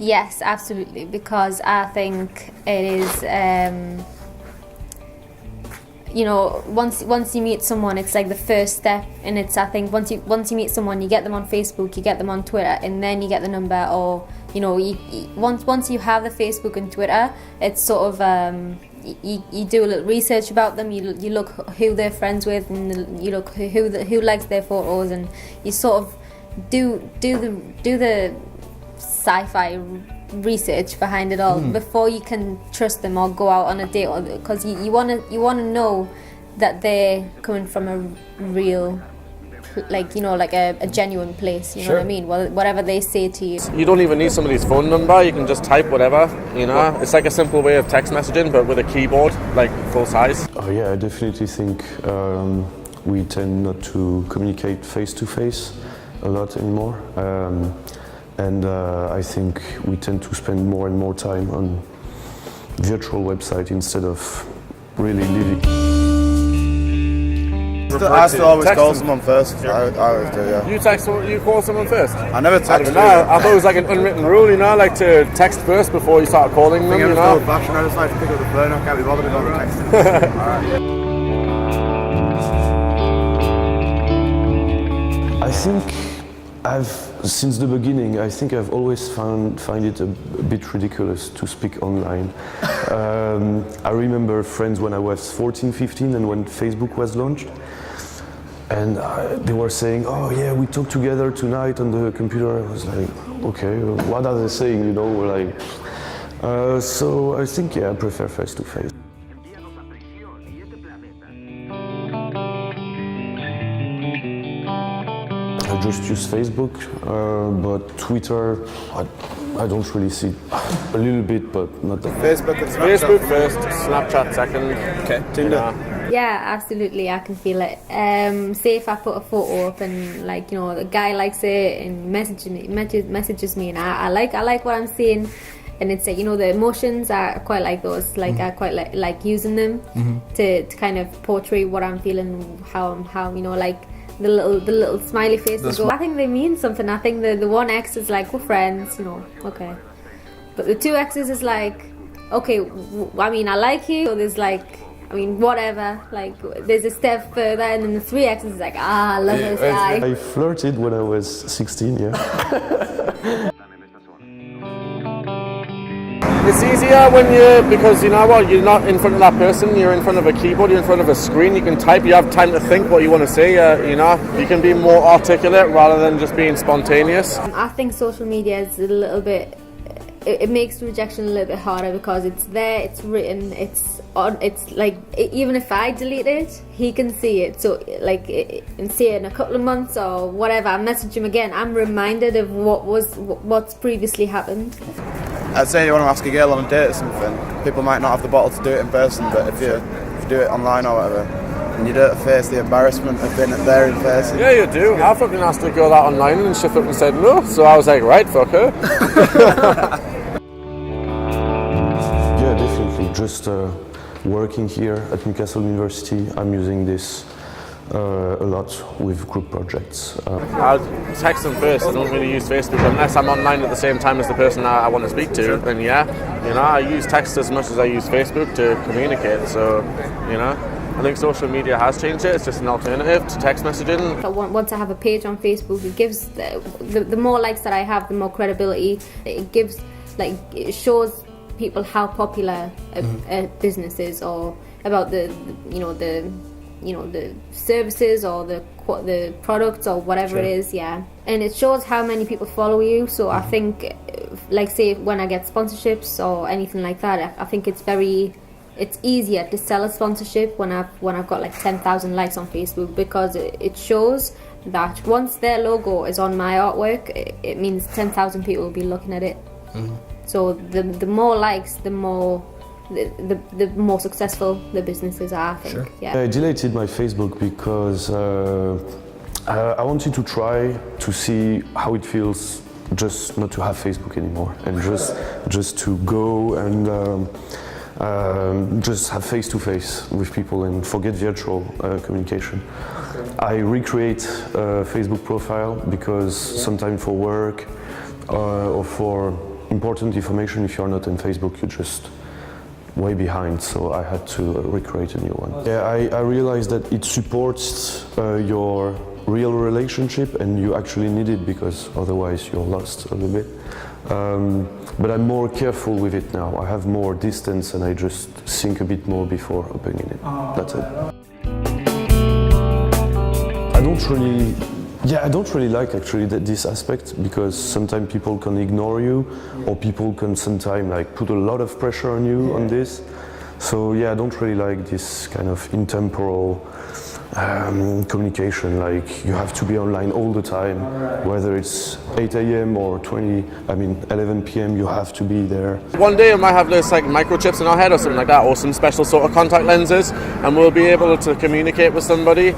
Yes, absolutely, because I think it is, once you meet someone, it's like the first step, and it's, I think, once you meet someone, you get them on Facebook, you get them on Twitter, and then you get the number, or once you have the Facebook and Twitter, it's sort of you do a little research about them, you look who they're friends with, and you look who likes their photos, and you sort of do the sci-fi research behind it all before you can trust them or go out on a date, because you want to know that they're coming from a real, like a genuine place, you know what I mean? Well, whatever they say to you. You don't even need somebody's phone number, you can just type whatever, It's like a simple way of text messaging, but with a keyboard, like full size. Oh yeah, I definitely think we tend not to communicate face to face a lot anymore. And I think we tend to spend more and more time on virtual website instead of really living. I still always call someone first. I always do, yeah. You call someone first? I never text. I thought it was like an unwritten rule, like to text first before you start calling them, I just like to pick up the phone. I can't be bothered with all the texting. I think since the beginning, I've always find it a bit ridiculous to speak online. I remember friends when I was 14, 15, and when Facebook was launched, and they were saying, "Oh yeah, we talk together tonight on the computer." I was like, "Okay, what are they saying?" So I think I prefer face to face. I just use Facebook, but Twitter, I don't really see. A little bit, but not that. Facebook first, Snapchat second. Okay. Tinder. Yeah, absolutely, I can feel it. Say if I put a photo up and the guy likes it and messages me, and I like what I'm seeing, and it's like the emotions are quite like those. Like I quite like using them to kind of portray what I'm feeling, how like. The little smiley faces go. I think they mean something. I think the one X is like, we're friends, okay. But the two X's is like, okay, I like you. So there's like, whatever. Like there's a step further, and then the three X's is like, I love this guy. I flirted when I was 16, yeah. It's easier because you're not in front of that person, you're in front of a keyboard, you're in front of a screen, you can type, you have time to think what you want to say, you can be more articulate rather than just being spontaneous. I think social media is a little bit, it makes rejection a little bit harder because it's there, it's written, it's like, even if I delete it, he can see it, so and see it in a couple of months or whatever, I message him again, I'm reminded of what's previously happened. I'd say you want to ask a girl on a date or something, people might not have the bottle to do it in person, but if you do it online or whatever, and you don't face the embarrassment of being there in person. Yeah, you do. I fucking asked a girl that online and she fucking said no, so I was like, right, fuck her. Yeah, definitely. Just working here at Newcastle University, I'm using this a lot with group projects. I'll text them first. I don't really use Facebook unless I'm online at the same time as the person I want to speak to. Then I use text as much as I use Facebook to communicate. So, I think social media has changed it. It's just an alternative to text messaging. But once I have a page on Facebook, it gives the more likes that I have, the more credibility it gives. Like it shows people how popular a business is, or about the services or the products or whatever it is, and it shows how many people follow you. So I think, like say when I get sponsorships or anything like that, I think it's easier to sell a sponsorship when I've got like 10,000 likes on Facebook, because it shows that once their logo is on my artwork, it means 10,000 people will be looking at it. So the more likes, the more successful the businesses are, I think. Sure. Yeah. I deleted my Facebook because I wanted to try to see how it feels just not to have Facebook anymore, and just to go and just have face-to-face with people and forget virtual communication. I recreate a Facebook profile because sometimes for work or for important information, if you're not on Facebook, you're just way behind, so I had to recreate a new one. Yeah, I realized that it supports your real relationship, and you actually need it because otherwise you're lost a little bit. But I'm more careful with it now. I have more distance and I just think a bit more before opening it. That's it. I don't really like actually this aspect, because sometimes people can ignore you, or people can sometimes like put a lot of pressure on you on this. So yeah, I don't really like this kind of intemporal communication, like you have to be online all the time, whether it's 8 a.m. or 11 p.m. you have to be there. One day we might have this like microchips in our head or something like that, or some special sort of contact lenses, and we'll be able to communicate with somebody